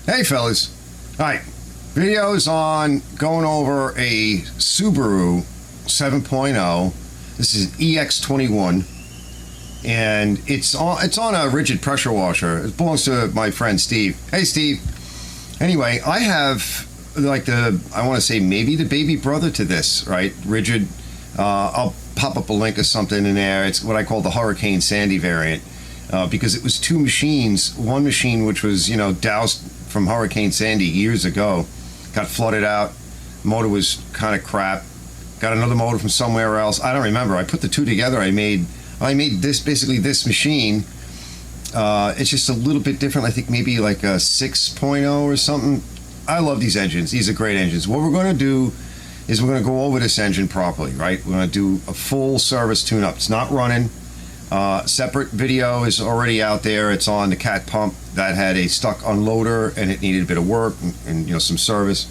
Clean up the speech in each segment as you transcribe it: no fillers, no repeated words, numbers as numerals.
Hey fellas. Alright, videos on going over a Subaru 7.0. This is EX21 and it's on a rigid pressure washer. It belongs to my friend Steve. Hey Steve. Anyway, I have like I want to say maybe the baby brother to this, right? Rigid. I'll pop up a link of something in there. It's what I call the Hurricane Sandy variant. Because it was two machines. One machine which was, doused from Hurricane Sandy years ago, got flooded out. Motor was kind of crap. Got another motor from somewhere else. I don't remember. I put the two together. I made this, basically this machine. It's just a little bit different. I think maybe like a 6.0 or something. I love these engines. These are great engines. What we're going to do is we're going to go over this engine properly, right? We're going to do a full service tune-up. It's not running. Separate video is already out there. It's on the cat pump that had a stuck unloader and it needed a bit of work and some service.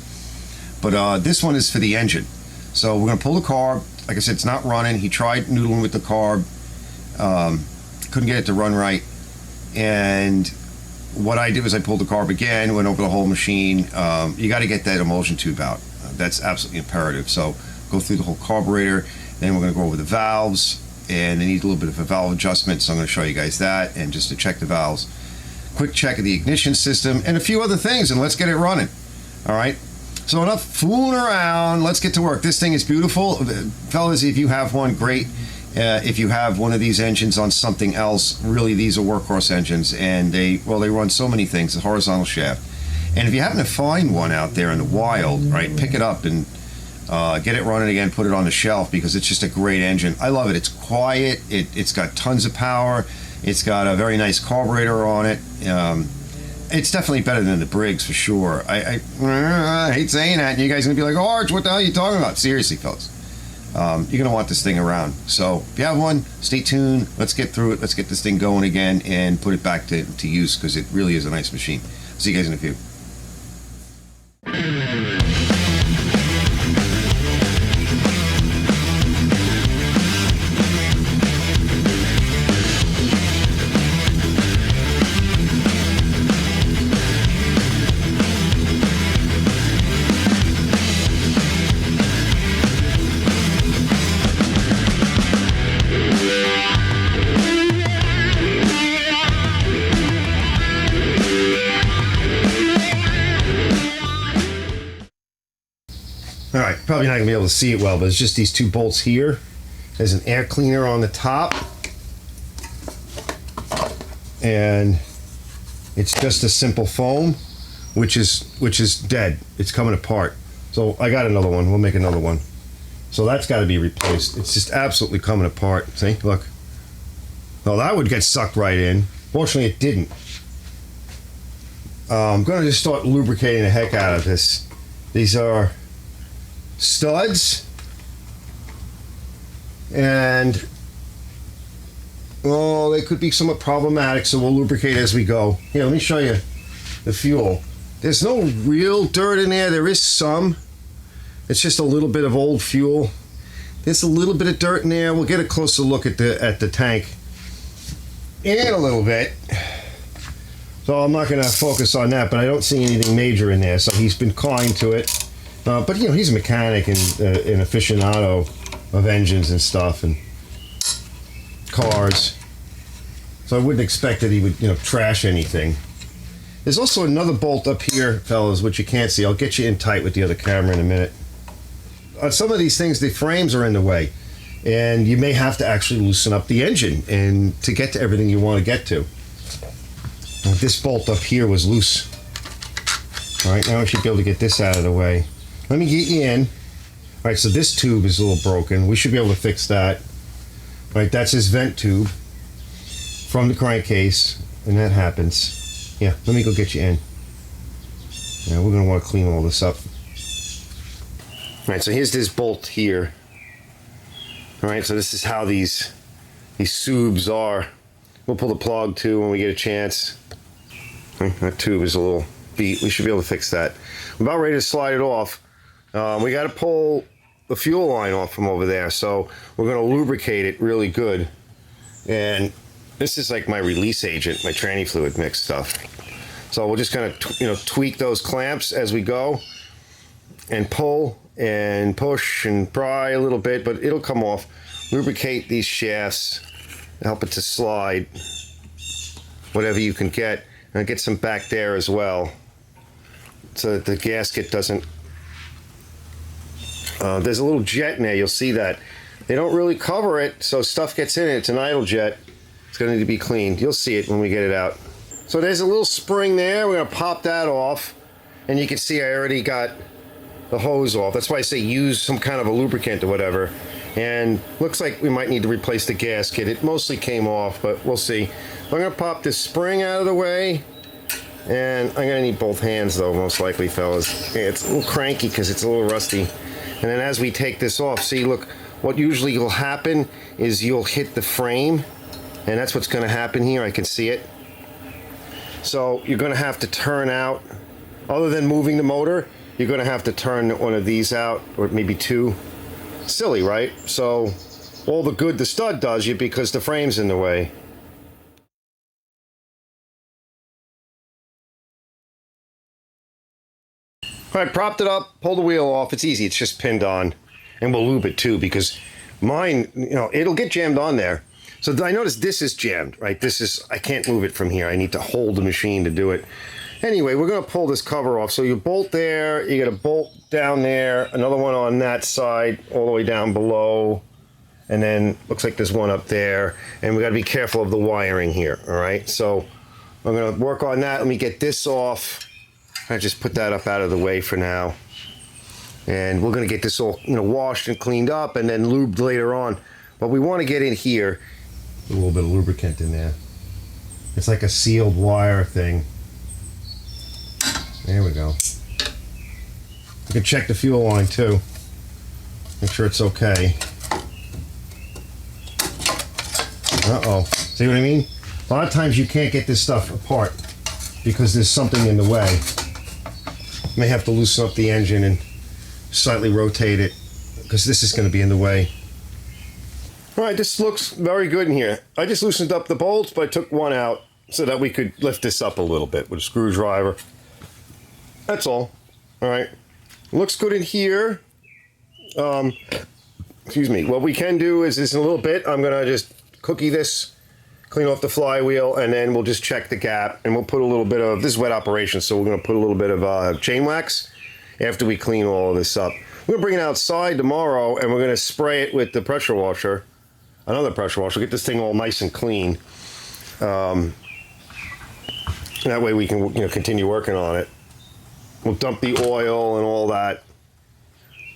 But this one is for the engine. So we're gonna pull the carb. Like I said, it's not running. He tried noodling with the carb, couldn't get it to run right. And what I did was I pulled the carb again, went over the whole machine. You got to get that emulsion tube out. That's absolutely imperative. So go through the whole carburetor. Then we're gonna go over the valves. And they need a little bit of a valve adjustment, so I'm going to show you guys that, and just to check the valves, quick check of the ignition system, and a few other things, and let's get it running. All right, so enough fooling around, let's get to work. This thing is beautiful, fellas. If you have one, great. If you have one of these engines on something else, really, these are workhorse engines, and they run so many things. The horizontal shaft, and if you happen to find one out there in the wild, right, pick it up and get it running again, put it on the shelf, because it's just a great engine. I love it. It's quiet. It's got tons of power. It's got a very nice carburetor on it. It's definitely better than the Briggs for sure. I hate saying that, and you guys are going to be like, oh, Arch, what the hell are you talking about? Seriously, fellas. You're going to want this thing around. So if you have one, stay tuned. Let's get through it. Let's get this thing going again and put it back to use, because it really is a nice machine. See you guys in a few. All right, probably not gonna be able to see it well, but it's just these two bolts here. There's an air cleaner on the top, and it's just a simple foam, which is dead. It's coming apart. So I got another one. We'll make another one. So that's got to be replaced. It's just absolutely coming apart. See, look. Well, that would get sucked right in. Fortunately, it didn't. I'm gonna just start lubricating the heck out of this. These are studs, and they could be somewhat problematic, so we'll lubricate as we go. Here, let me show you the fuel. There's no real dirt in there. There is some. It's just a little bit of old fuel. There's a little bit of dirt in there. We'll get a closer look at the tank in a little bit. So I'm not going to focus on that, but I don't see anything major in there. So he's been kind to it. But he's a mechanic and an aficionado of engines and stuff and cars, so I wouldn't expect that he would trash anything. There's also another bolt up here, fellas, which you can't see. I'll get you in tight with the other camera in a minute. On some of these things, the frames are in the way, and you may have to actually loosen up the engine and to get to everything you want to get to. This bolt up here was loose. All right, now I should be able to get this out of the way. Let me get you in. All right, so this tube is a little broken. We should be able to fix that. All right, that's his vent tube from the crankcase, and that happens. Yeah, let me go get you in. Yeah, we're gonna want to clean all this up. All right, so here's this bolt here. All right, so this is how these subs are. We'll pull the plug too when we get a chance. That tube is a little beat. We should be able to fix that. I'm about ready to slide it off. We got to pull the fuel line off from over there, so we're going to lubricate it really good. And this is like my release agent, my tranny fluid mix stuff. So we're just going to tweak those clamps as we go and pull and push and pry a little bit, but it'll come off. Lubricate these shafts, help it to slide, whatever you can get, and get some back there as well, so that the gasket doesn't. There's a little jet in there. You'll see that they don't really cover it, so stuff gets in it. It's an idle jet. It's going to need to be cleaned. You'll see it when we get it out. So there's a little spring there. We're going to pop that off, and you can see I already got the hose off. That's why I say use some kind of a lubricant or whatever. And looks like we might need to replace the gasket. It mostly came off, but we'll see. I'm going to pop this spring out of the way, and I'm going to need both hands though, most likely, fellas. Yeah, it's a little cranky because it's a little rusty. And then as we take this off, see, look, what usually will happen is you'll hit the frame, and that's what's going to happen here. I can see it. So you're going to have to turn out, other than moving the motor, you're going to have to turn one of these out, or maybe two. Silly, right? So all the good the stud does you because the frame's in the way. All right, propped it up, pull the wheel off. It's easy. It's just pinned on, and we'll lube it too because mine, it'll get jammed on there. So I noticed this is jammed, right? I can't move it from here. I need to hold the machine to do it. Anyway, we're going to pull this cover off. So you bolt there, you got a bolt down there, another one on that side, all the way down below, and then looks like there's one up there. And we got to be careful of the wiring here, all right? So I'm going to work on that. Let me get this off. I just put that up out of the way for now. And we're going to get this all washed and cleaned up and then lubed later on. But we want to get in here. A little bit of lubricant in there. It's like a sealed wire thing. There we go. You can check the fuel line too. Make sure it's okay. Uh-oh. See what I mean? A lot of times you can't get this stuff apart because there's something in the way. You may have to loosen up the engine and slightly rotate it because this is going to be in the way. All right, this looks very good in here. I just loosened up the bolts, but I took one out so that we could lift this up a little bit with a screwdriver. That's all. All right. Looks good in here. Excuse me. What we can do is in a little bit, I'm going to just cookie this, clean off the flywheel, and then we'll just check the gap, and we'll put a little bit of, this is wet operation, so we're going to put a little bit of chain wax after we clean all of this up. We're going to bring it outside tomorrow, and we're going to spray it with the pressure washer, another pressure washer, get this thing all nice and clean. That way we can continue working on it. We'll dump the oil and all that.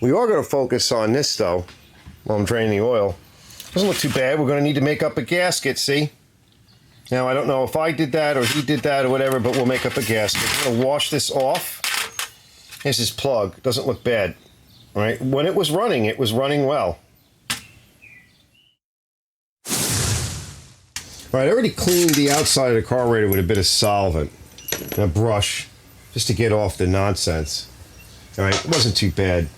We are going to focus on this though while I'm draining the oil. Doesn't look too bad. We're going to need to make up a gasket, see? Now I don't know if I did that or he did that or whatever, but we'll make up a gasket. We're going to wash this off. Here's his plug. Doesn't look bad. All right. When it was running well. All right, I already cleaned the outside of the carburetor with a bit of solvent and a brush, just to get off the nonsense. All right, it wasn't too bad.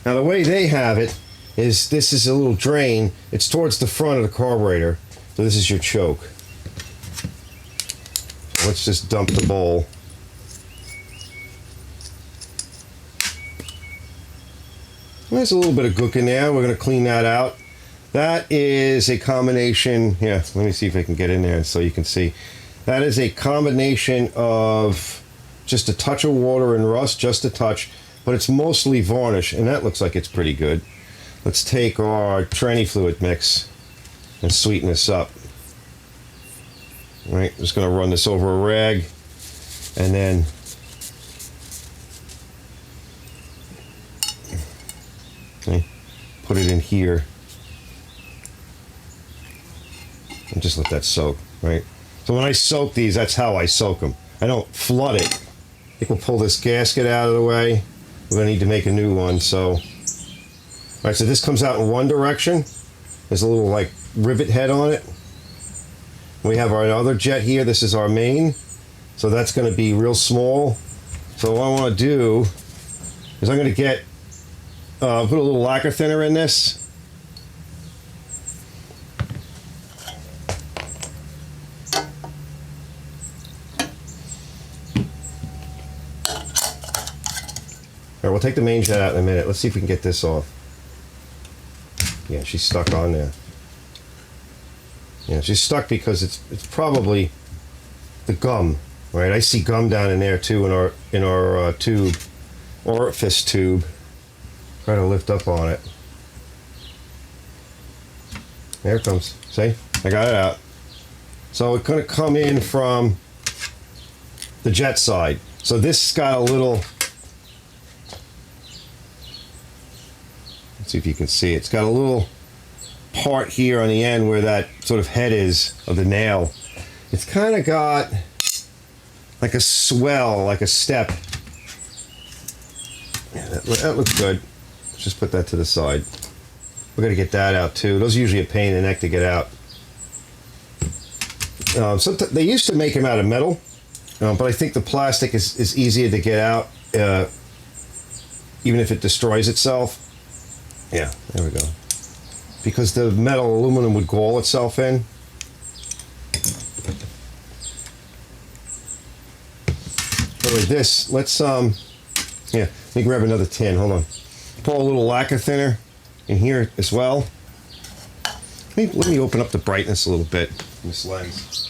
Now the way they have it is this is a little drain. It's towards the front of the carburetor. So this is your choke. So let's just dump the bowl. There's a little bit of gook in there. We're going to clean that out. That is a combination. Yeah, let me see if I can get in there so you can see. That is a combination of just a touch of water and rust, just a touch, but it's mostly varnish, and that looks like it's pretty good. Let's take our tranny fluid mix and sweeten this up. All right, just going to run this over a rag, and then put it in here, and just let that soak, right? So when I soak these, that's how I soak them. I don't flood it. I think we'll pull this gasket out of the way. We're going to need to make a new one. So, all right, so this comes out in one direction. There's a little like rivet head on it. We have our other jet here. This is our main. So that's going to be real small. So what I want to do is I'm going to get, put a little lacquer thinner in this. right, we'll take the main jet out in a minute. Let's see if we can get this off. Yeah, she's stuck on there. Yeah, she's stuck because it's probably the gum, right? I see gum down in there too in our tube, orifice tube. Try to lift up on it. There it comes. See? I got it out. So it's going to come in from the jet side. So this got a little, let's see if you can see it. It's got a little part here on the end where that sort of head is of the nail. It's kind of got like a swell, like a step. Yeah, that looks good. Let's just put that to the side. We're going to get that out too. Those are usually a pain in the neck to get out. They used to make them out of metal, but I think the plastic is easier to get out, even if it destroys itself. Yeah, there we go. Because the metal aluminum would gall itself in. So with this, let's yeah, let me grab another tin. Hold on. Pour a little lacquer thinner in here as well. Let me open up the brightness a little bit in this lens.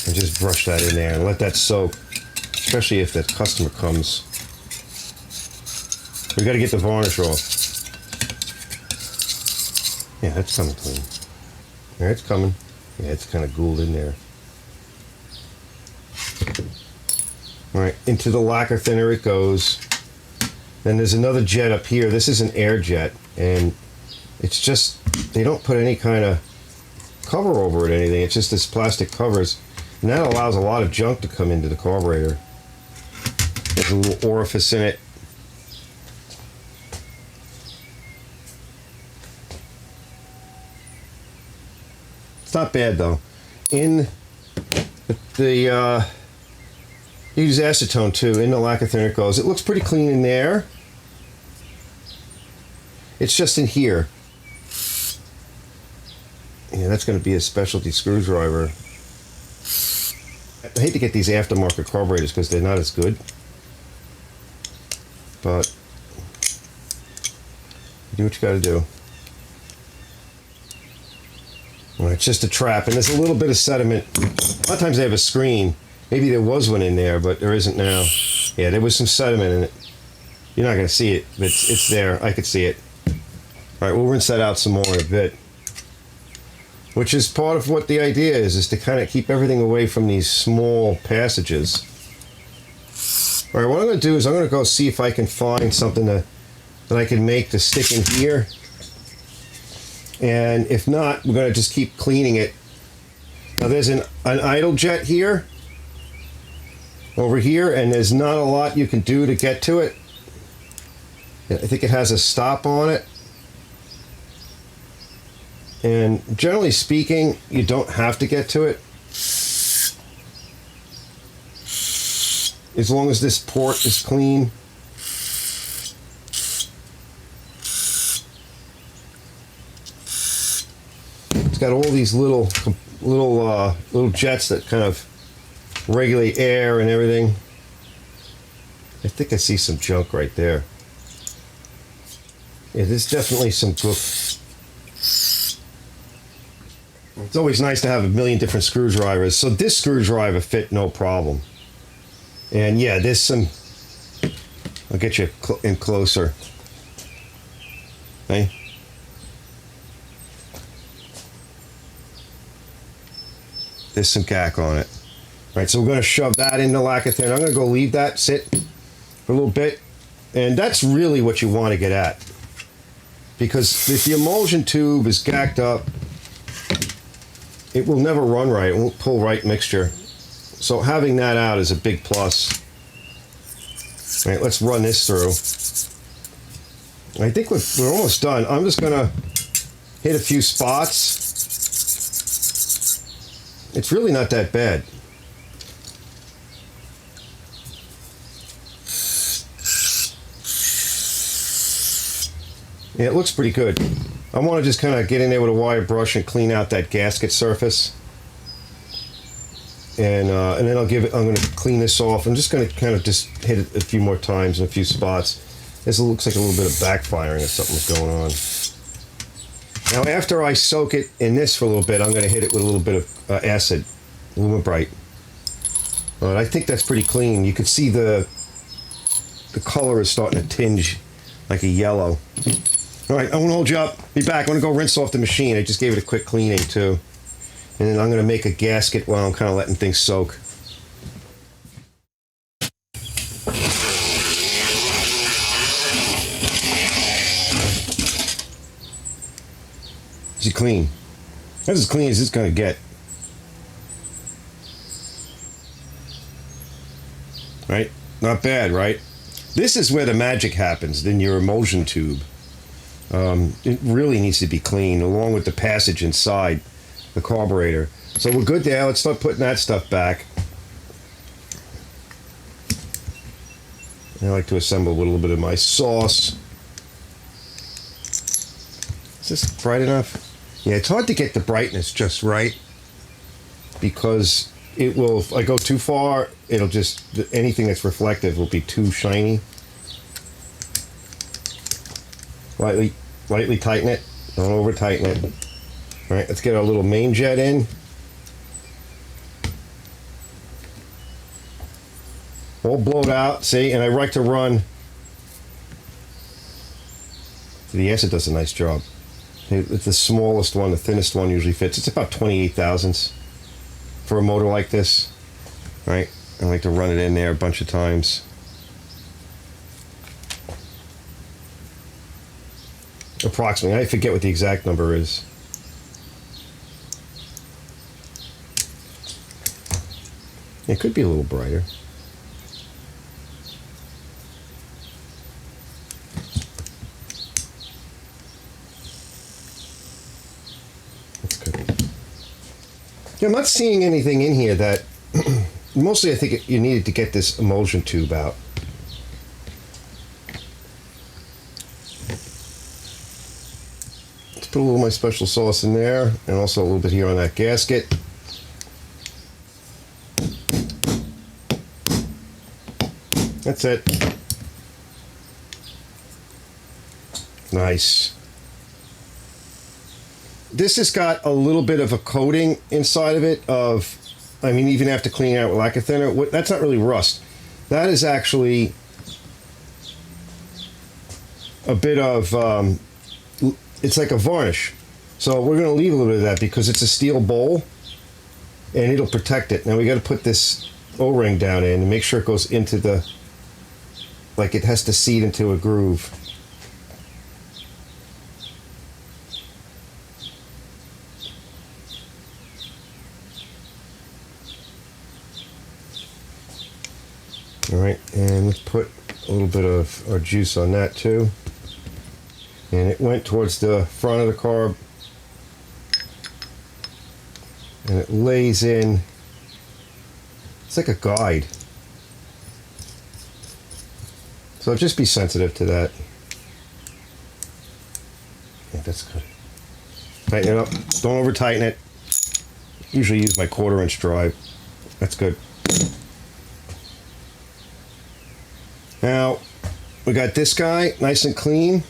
And just brush that in there and let that soak, especially if the customer comes. We got to get the varnish off. Yeah, that's coming clean. There, it's coming. Yeah, it's kind of gooled in there. All right, into the lacquer thinner it goes. Then there's another jet up here. This is an air jet, and it's just, they don't put any kind of cover over it or anything. It's just this plastic covers, and that allows a lot of junk to come into the carburetor. There's a little orifice in it. It's not bad though. In the you use acetone too. In the lacquer thinner it goes. It looks pretty clean in there. It's just in here. Yeah, that's going to be a specialty screwdriver. I hate to get these aftermarket carburetors because they're not as good. But do what you got to do. Well, it's just a trap, and there's a little bit of sediment. A lot of times they have a screen. Maybe there was one in there, but there isn't now. Yeah, there was some sediment in it. You're not going to see it, but it's there. I could see it. All right, we'll rinse that out some more in a bit. Which is part of what the idea is to kind of keep everything away from these small passages. All right, what I'm going to do is I'm going to go see if I can find something that I can make to stick in here. And if not, we're going to just keep cleaning it. Now there's an idle jet here, over here, and there's not a lot you can do to get to it. I think it has a stop on it. And generally speaking, you don't have to get to it. As long as this port is clean. It's got all these little jets that kind of regulate air and everything. I think I see some junk right there. Yeah, there's definitely some goof. It's always nice to have a million different screwdrivers. So this screwdriver fit no problem. And yeah, there's some, I'll get you in closer. Okay. There's some gack on it. All right, so we're going to shove that in the lacquer thinner. I'm going to go leave that sit for a little bit. And that's really what you want to get at. Because if the emulsion tube is gacked up, it will never run right. It won't pull right mixture. So having that out is a big plus. All right, let's run this through. I think we're almost done. I'm just going to hit a few spots. It's really not that bad. Yeah, it looks pretty good. I want to just kind of get in there with a wire brush and clean out that gasket surface. And then I'm going to clean this off. I'm just going to kind of just hit it a few more times in a few spots. This looks like a little bit of backfiring or something's going on. Now, after I soak it in this for a little bit, I'm going to hit it with a little bit of acid, Lumibrite. But I think that's pretty clean. You can see the color is starting to tinge like a yellow. All right, I won't hold you up. Be back. I'm going to go rinse off the machine. I just gave it a quick cleaning, too. And then I'm going to make a gasket while I'm kind of letting things soak. Is it clean? That's as clean as it's going to get. Right? Not bad, right? This is where the magic happens in your emulsion tube. It really needs to be clean, along with the passage inside the carburetor. So we're good there. Let's start putting that stuff back. I like to assemble with a little bit of my sauce. Is this bright enough? Yeah, it's hard to get the brightness just right, because it will, if I go too far, it'll just, anything that's reflective will be too shiny. Lightly tighten it. Don't over tighten it. All right, let's get our little main jet in. All blowed out, see? And I like to run. The acid does a nice job. It's the smallest one, the thinnest one usually fits. It's about 28 thousandths for a motor like this. All right, I like to run it in there a bunch of times. Approximately, I forget what the exact number is. It could be a little brighter. That's good. Yeah, I'm not seeing anything in here that... Mostly I think you needed to get this emulsion tube out. Let's put a little of my special sauce in there, and also a little bit here on that gasket. That's it. Nice. This has got a little bit of a coating inside of it of, I mean, even after cleaning out with lacquer thinner, that's not really rust. That is actually a bit of, it's like a varnish. So we're going to leave a little bit of that because it's a steel bowl and it'll protect it. Now we got to put this O-ring down in and make sure it goes into the, like it has to seat into a groove. All right, and let's put a little bit of our juice on that too. And it went towards the front of the carb. And it lays in, it's like a guide. So just be sensitive to that. Yeah, that's good. Tighten it up, don't over tighten it. Usually use my 1/4 inch drive. That's good. Now, we got this guy nice and clean.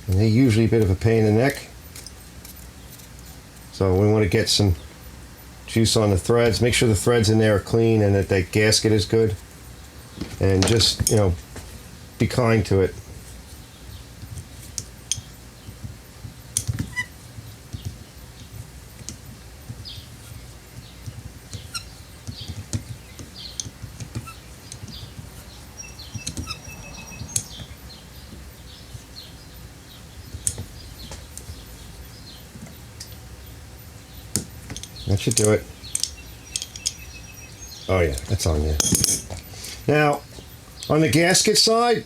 And they're usually a bit of a pain in the neck. So we want to get some juice on the threads. Make sure the threads in there are clean and that that gasket is good. And just, you know, be kind to it. That should do it. Oh yeah, that's on there. Now, on the gasket side,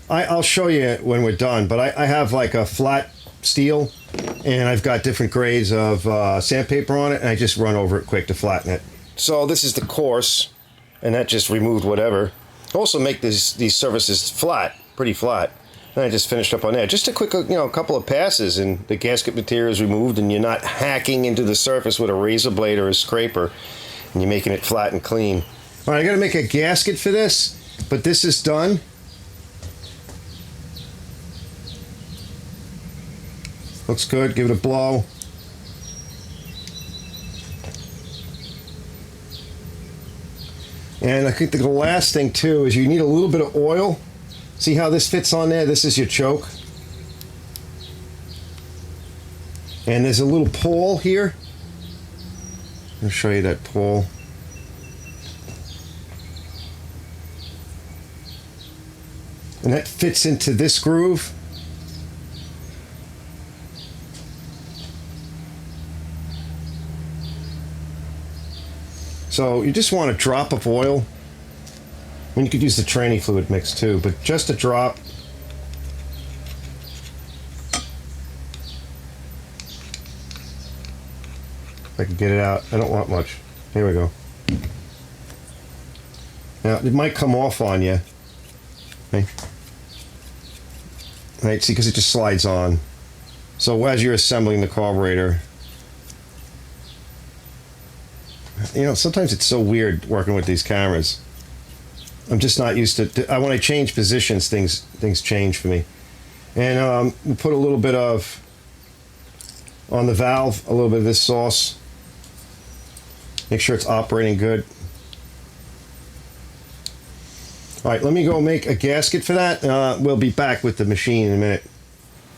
I'll show you when we're done, but I have like a flat steel, and I've got different grades of sandpaper on it, and I just run over it quick to flatten it. So this is the coarse, and that just removed whatever. Also make these surfaces flat, pretty flat. And I just finished up on that. Just a quick, a couple of passes, and the gasket material is removed, and you're not hacking into the surface with a razor blade or a scraper, and you're making it flat and clean. All right, I got to make a gasket for this, but this is done. Looks good. Give it a blow. And I think the last thing too is you need a little bit of oil. See how this fits on there? This is your choke. And there's a little pawl here. I'll show you that pawl. And that fits into this groove. So you just want a drop of oil. I mean, you could use the tranny fluid mix too, but just a drop. If I can get it out. I don't want much. Here we go. Now, it might come off on you. Okay. Right, see, because it just slides on. So as you're assembling the carburetor, sometimes it's so weird working with these cameras. I'm just not used to when I change positions, things change for me. And we'll put a little bit of, on the valve, a little bit of this sauce. Make sure it's operating good. All right, let me go make a gasket for that. We'll be back with the machine in a minute.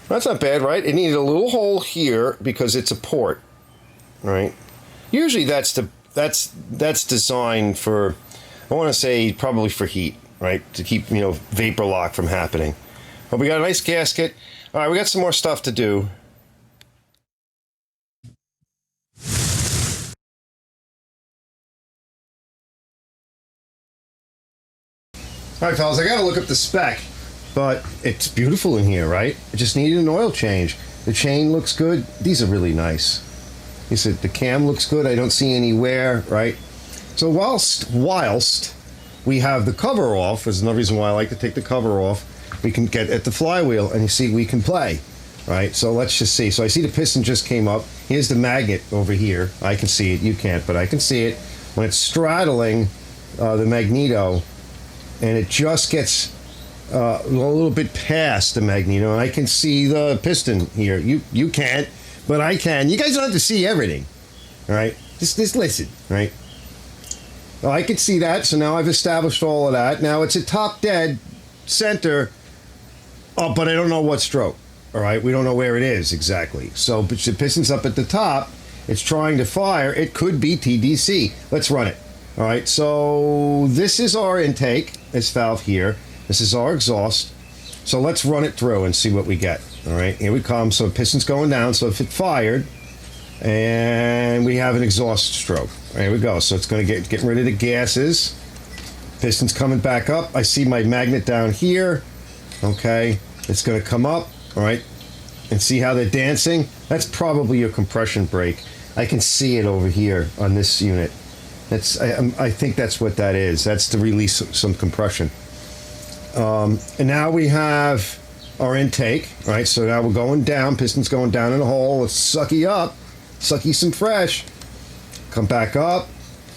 That's not bad, right? It needed a little hole here because it's a port, right? Usually that's designed for, I want to say probably for heat, right? To keep, vapor lock from happening. But we got a nice gasket. All right, we got some more stuff to do. All right, fellas, I got to look up the spec, but it's beautiful in here, right? It just needed an oil change. The chain looks good. These are really nice. You said the cam looks good. I don't see any wear, right? So whilst we have the cover off, there's another reason why I like to take the cover off, we can get at the flywheel, and you see we can play, right? So let's just see. So I see the piston just came up. Here's the magnet over here. I can see it. You can't, but I can see it. When it's straddling the magneto, and it just gets a little bit past the magneto, and I can see the piston here. You can't, but I can. You guys don't have to see everything, all right? Just listen, right? Well, I can see that, so now I've established all of that. Now it's a top dead center, but I don't know what stroke, all right? We don't know where it is exactly. So but the piston's up at the top. It's trying to fire. It could be TDC. Let's run it, all right? So this is our intake, this valve here. This is our exhaust. So let's run it through and see what we get, all right? Here we come. So piston's going down, so if it fired, and we have an exhaust stroke. There we go. So it's going to getting rid of the gases. Piston's coming back up. I see my magnet down here. Okay, it's going to come up. All right, and see how they're dancing. That's probably your compression brake. I can see it over here on this unit. I think that's what that is. That's to release some compression. And now we have our intake. All right, so now we're going down. Piston's going down in the hole. Let's sucky up. Sucky some fresh. Come back up.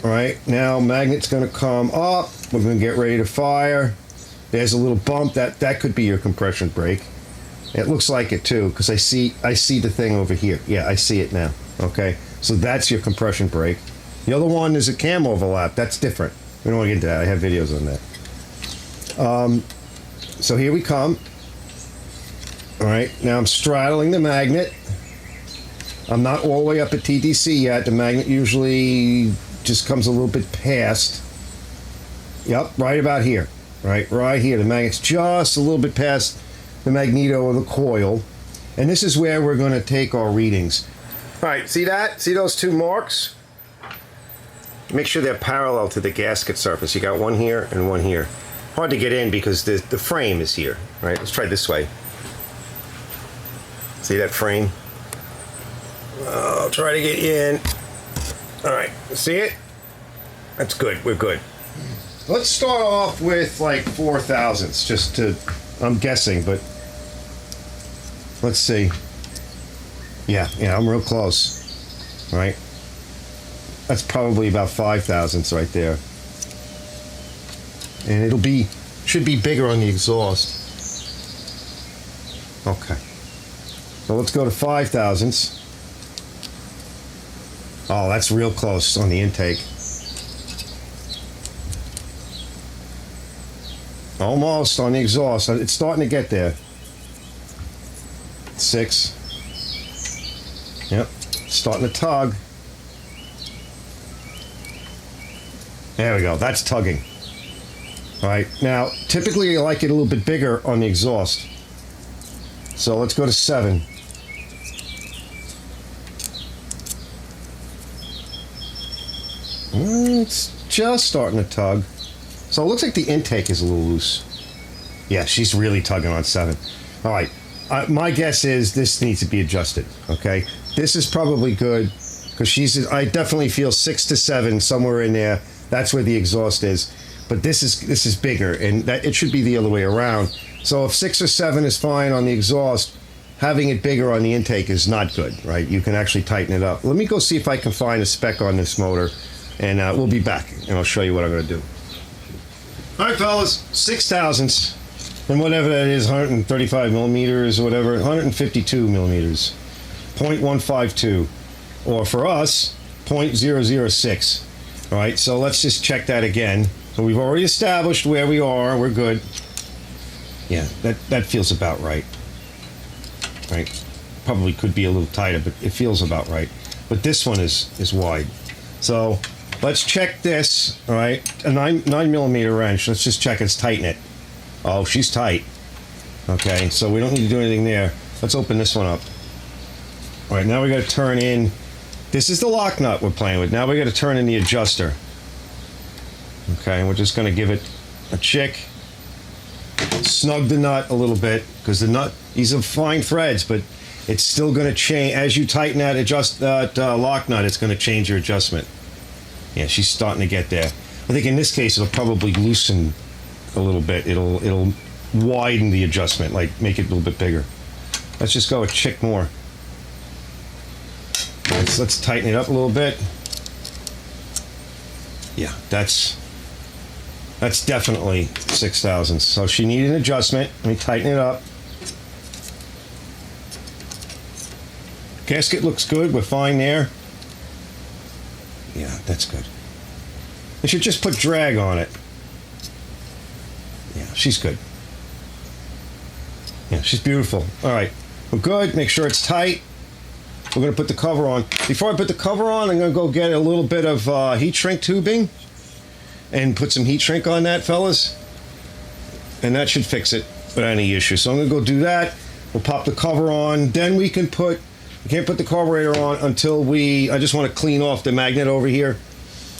All right, now magnet's going to come up. We're going to get ready to fire. There's a little bump. That could be your compression brake. It looks like it too, because I see the thing over here. Yeah, I see it now. Okay, so that's your compression brake. The other one is a cam overlap. That's different. We don't want to get into that. I have videos on that. So here we come. All right, now I'm straddling the magnet. I'm not all the way up at TDC yet. The magnet usually just comes a little bit past. Yep, right about here. Right here. The magnet's just a little bit past the magneto or the coil. And this is where we're going to take our readings. All right, see that? See those two marks? Make sure they're parallel to the gasket surface. You got one here and one here. Hard to get in because the frame is here. All right, let's try this way. See that frame? I'll try to get you in. All right, see it? That's good. We're good. Let's start off with like 4 thousandths, just to, I'm guessing, but let's see. Yeah, I'm real close, right? That's probably about 5 thousandths right there. And should be bigger on the exhaust. Okay. So let's go to 5 thousandths. Oh, that's real close on the intake. Almost on the exhaust. It's starting to get there. 6. Yep. Starting to tug. There we go. That's tugging. All right. Now, typically I like it a little bit bigger on the exhaust. So let's go to 7. It's just starting to tug. So it looks like the intake is a little loose. Yeah, she's really tugging on 7. All right. My guess is this needs to be adjusted. Okay. This is probably good because I definitely feel 6 to 7 somewhere in there. That's where the exhaust is. But this is bigger, and that it should be the other way around. So if 6 or 7 is fine on the exhaust, having it bigger on the intake is not good, right? You can actually tighten it up. Let me go see if I can find a spec on this motor, and we'll be back, and I'll show you what I'm going to do. All right, fellas, 6 thousandths, and whatever that is, 135 millimeters or whatever, 152 millimeters, 0.152, or for us, 0.006. All right, so let's just check that again. So we've already established where we are. We're good. Yeah, that feels about right. Right, probably could be a little tighter, but it feels about right. But this one is wide. So let's check this. All right, a 9 millimeter wrench. Let's just check it's tighten it. Oh, she's tight. Okay, so we don't need to do anything there. Let's open this one up. All right, now we got to turn in. This is the lock nut we're playing with. Now we got to turn in the adjuster. Okay, we're just going to give it a check. Snug the nut a little bit because the nut, these are fine threads, but it's still going to change as you tighten that lock nut. It's going to change your adjustment. Yeah, she's starting to get there. I think in this case it'll probably loosen a little bit. It'll widen the adjustment, like make it a little bit bigger. Let's just go a chick more. Let's tighten it up a little bit. Yeah, that's definitely 6 thousandths. So she needed an adjustment. Let me tighten it up. Gasket looks good. We're fine there. Yeah, that's good. I should just put drag on it. Yeah, she's good. Yeah, she's beautiful. All right, we're good. Make sure it's tight. We're going to put the cover on. Before I put the cover on, I'm going to go get a little bit of heat shrink tubing and put some heat shrink on that, fellas. And that should fix it without any issue. So I'm going to go do that. We'll pop the cover on. Then we can't put the carburetor on until I just want to clean off the magnet over here.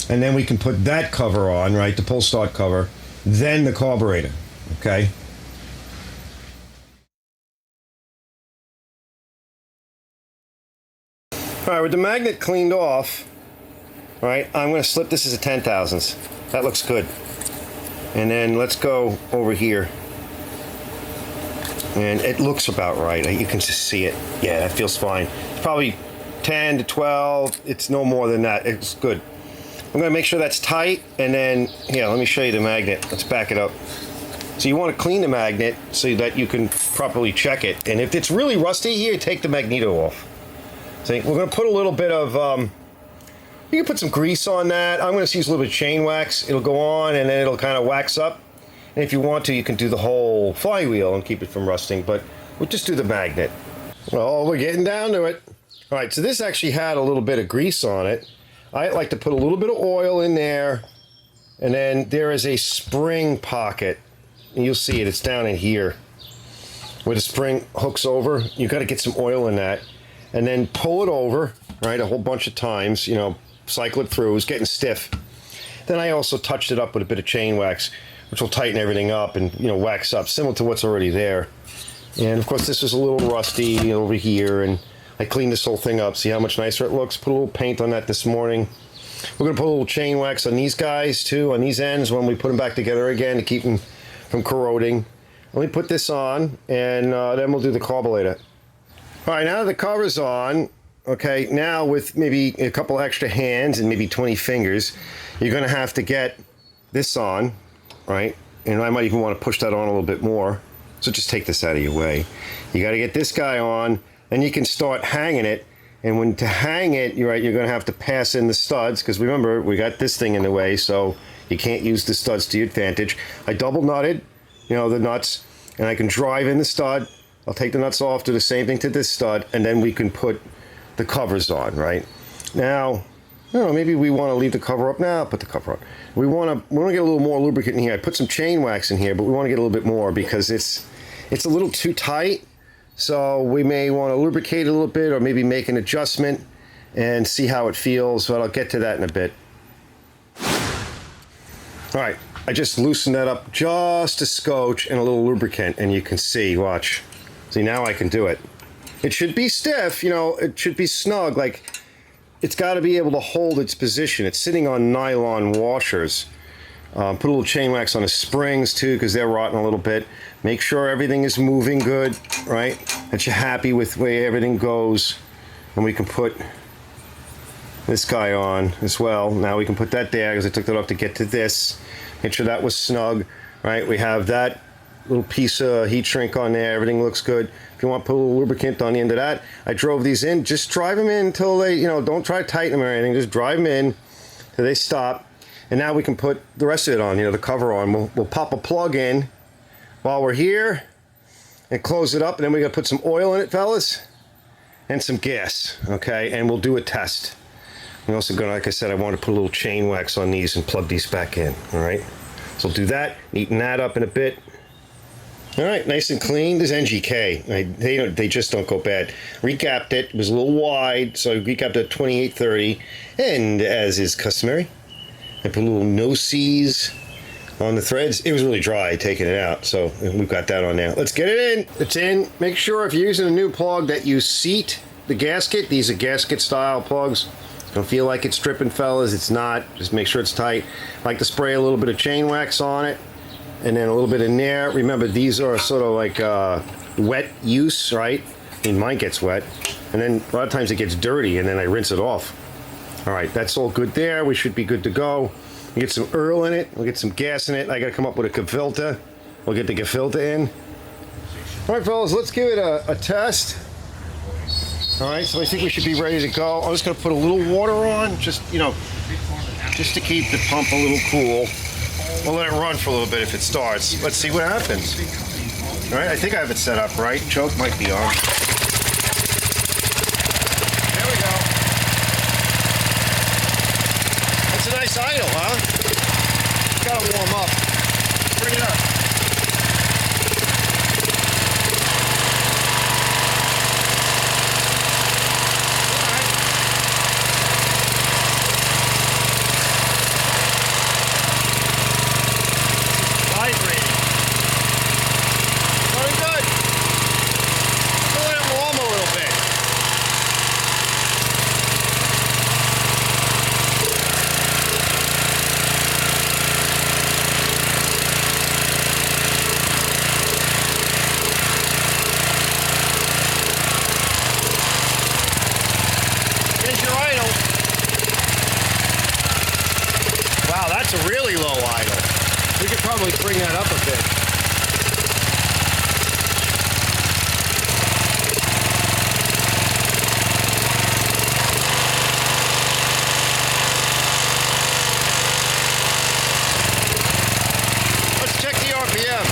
And then we can put that cover on, right? The pull start cover. Then the carburetor, okay? All right, with the magnet cleaned off, all right, I'm going to slip this as a 10 thousandths. That looks good. And then let's go over here. And it looks about right. You can just see it. Yeah, that feels fine. It's probably 10 to 12. It's no more than that. It's good. I'm going to make sure that's tight. And then, yeah, let me show you the magnet. Let's back it up. So you want to clean the magnet so that you can properly check it. And if it's really rusty here, take the magneto off. So we're going to put a little bit of, you can put some grease on that. I'm going to use a little bit of chain wax. It'll go on and then it'll kind of wax up. And if you want to, you can do the whole flywheel and keep it from rusting, but we'll just do the magnet. Well, we're getting down to it. All right, so this actually had a little bit of grease on it. I like to put a little bit of oil in there, and then there is a spring pocket. And you'll see it, it's down in here where the spring hooks over. You got to get some oil in that. And then pull it over, right, a whole bunch of times, you know, cycle it through. It's getting stiff. Then I also touched it up with a bit of chain wax, which will tighten everything up and, you know, wax up, similar to what's already there. And, of course, this is a little rusty over here, and I cleaned this whole thing up. See how much nicer it looks? Put a little paint on that this morning. We're going to put a little chain wax on these guys too, on these ends when we put them back together again to keep them from corroding. Let me put this on, and then we'll do the carburetor. All right, now the cover's on, okay, now with maybe a couple extra hands and maybe 20 fingers, you're going to have to get this on, right? And I might even want to push that on a little bit more. So just take this out of your way. You got to get this guy on, and you can start hanging it. And when to hang it, you're right, you're going to have to pass in the studs, because remember, we got this thing in the way, so you can't use the studs to your advantage. I double nutted, you know, the nuts, and I can drive in the stud. I'll take the nuts off, do the same thing to this stud, and then we can put the covers on, right? Now, I don't know, maybe we want to leave the cover up now, put the cover on. We want to get a little more lubricant in here. I put some chain wax in here, but we want to get a little bit more because it's a little too tight. So we may want to lubricate a little bit or maybe make an adjustment and see how it feels, but I'll get to that in a bit. All right, I just loosened that up just a scotch and a little lubricant, and you can see, watch. See, now I can do it. It should be stiff, you know, it should be snug, like it's got to be able to hold its position. It's sitting on nylon washers. Put a little chain wax on the springs too, because they're rotting a little bit. Make sure everything is moving good, right? That you're happy with the way everything goes. And we can put this guy on as well. Now we can put that there because I took that off to get to this. Make sure that was snug, right? We have that little piece of heat shrink on there. Everything looks good. If you want to put a little lubricant on the end of that, I drove these in. Just drive them in until they, you know, don't try to tighten them or anything. Just drive them in till they stop. And now we can put the rest of it on, you know, the cover on. We'll pop a plug in while we're here and close it up. And then we're going to put some oil in it, fellas, and some gas, okay? And we'll do a test. I'm also going to, like I said, I want to put a little chain wax on these and plug these back in, all right? So we'll do that, neaten that up in a bit. All right, nice and clean. This NGK, they just don't go bad. Recapped it. It was a little wide, so I recapped it at 2830. And as is customary, I put a little no-sees on the threads. It was really dry taking it out, so we've got that on now. Let's get it in. It's in. Make sure if you're using a new plug that you seat the gasket. These are gasket-style plugs. Don't feel like it's dripping, fellas. It's not. Just make sure it's tight. I like to spray a little bit of chain wax on it, and then a little bit in there. Remember, these are sort of like wet use, right? I mean, mine gets wet, and then a lot of times it gets dirty, and then I rinse it off. All right, that's all good there. We should be good to go. We'll get some oil in it. We'll get some gas in it. I got to come up with a gefilter. We'll get the gefilter in. All right, fellas, let's give it a test. All right, so I think we should be ready to go. I'm just going to put a little water on, just, you know, just to keep the pump a little cool. We'll let it run for a little bit if it starts. Let's see what happens. All right, I think I have it set up right. Choke might be on. There we go. That's a nice idle, huh? Gotta warm up. Bring it up. That's a really low idle. We could probably bring that up a bit. Let's check the RPM.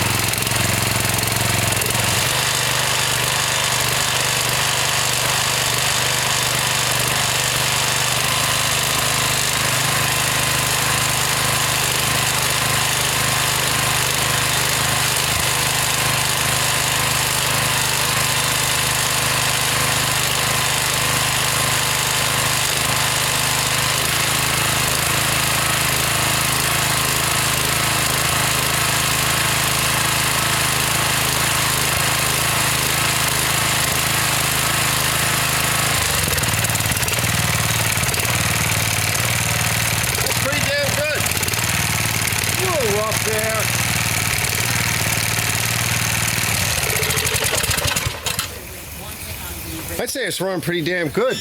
I'd say it's running pretty damn good.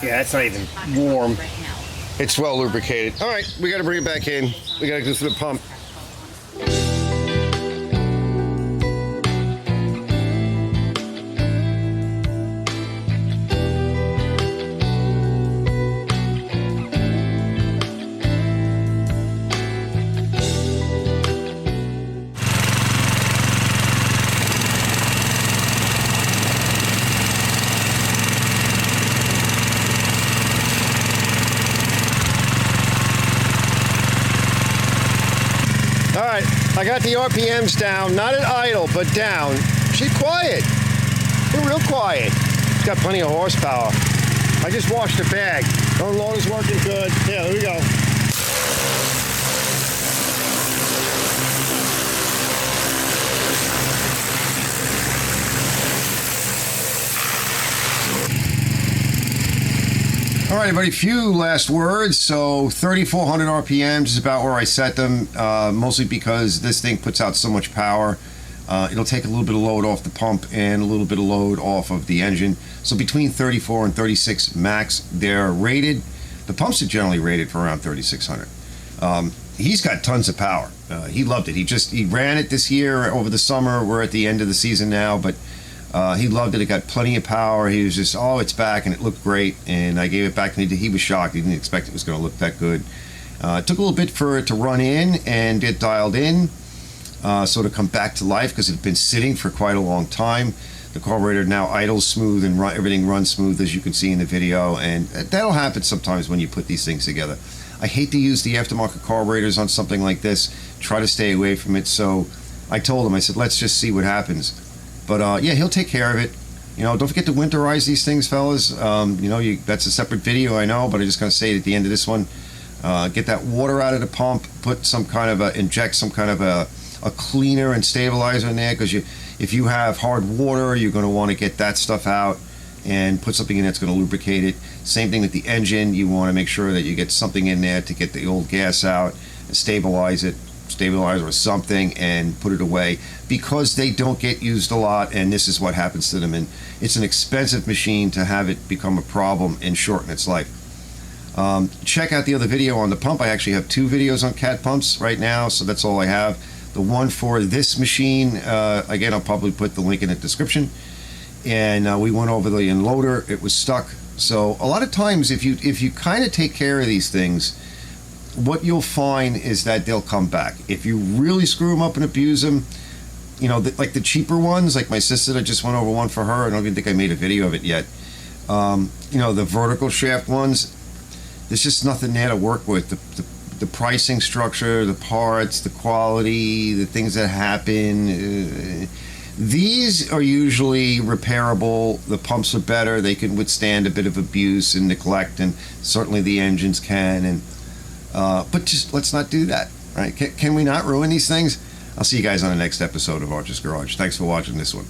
Yeah, it's not even warm. It's well lubricated. All right, we got to bring it back in. We got to go through the pump. All right, I got the RPMs down, not at idle, but down. She's quiet. They're real quiet. It's got plenty of horsepower. I just washed the bag. Unloader's working good. Yeah, there we go. All right, everybody, few last words. So 3,400 RPMs is about where I set them, mostly because this thing puts out so much power. It'll take a little bit of load off the pump and a little bit of load off of the engine. So between 34 and 36 max, they're rated. The pumps are generally rated for around 3,600. He's got tons of power. He loved it. He ran it this year over the summer. We're at the end of the season now, but he loved it. It got plenty of power. He was just, oh, it's back, and it looked great. And I gave it back, and he was shocked. He didn't expect it was going to look that good. It took a little bit for it to run in and get dialed in, so to come back to life, because it had been sitting for quite a long time. The carburetor now idles smooth and everything runs smooth, as you can see in the video. And that'll happen sometimes when you put these things together. I hate to use the aftermarket carburetors on something like this. Try to stay away from it. So I told him, I said, let's just see what happens. But yeah, he'll take care of it. You know, don't forget to winterize these things, fellas. You know, that's a separate video, I know, but I'm just going to say it at the end of this one. Get that water out of the pump. Put some kind of inject some kind of a cleaner and stabilizer in there, because if you have hard water, you're going to want to get that stuff out and put something in that's going to lubricate it. Same thing with the engine. You want to make sure that you get something in there to get the old gas out and stabilize it. Stabilizer or something, and put it away, because they don't get used a lot, and this is what happens to them. And it's an expensive machine to have it become a problem and shorten its life. Check out the other video on the pump. I actually have 2 videos on cat pumps right now, so that's all I have. The one for this machine, again, I'll probably put the link in the description. And we went over the unloader. It was stuck. So a lot of times, if you kind of take care of these things, what you'll find is that they'll come back. If you really screw them up and abuse them, you know, like the cheaper ones, like my sister, I just went over one for her. I don't even think I made a video of it yet. You know, the vertical shaft ones, there's just nothing there to work with. The pricing structure, the parts, the quality, the things that happen. These are usually repairable. The pumps are better. They can withstand a bit of abuse and neglect, and certainly the engines can. And but just let's not do that, right? Can we not ruin these things? I'll see you guys on the next episode of Archer's Garage. Thanks for watching this one.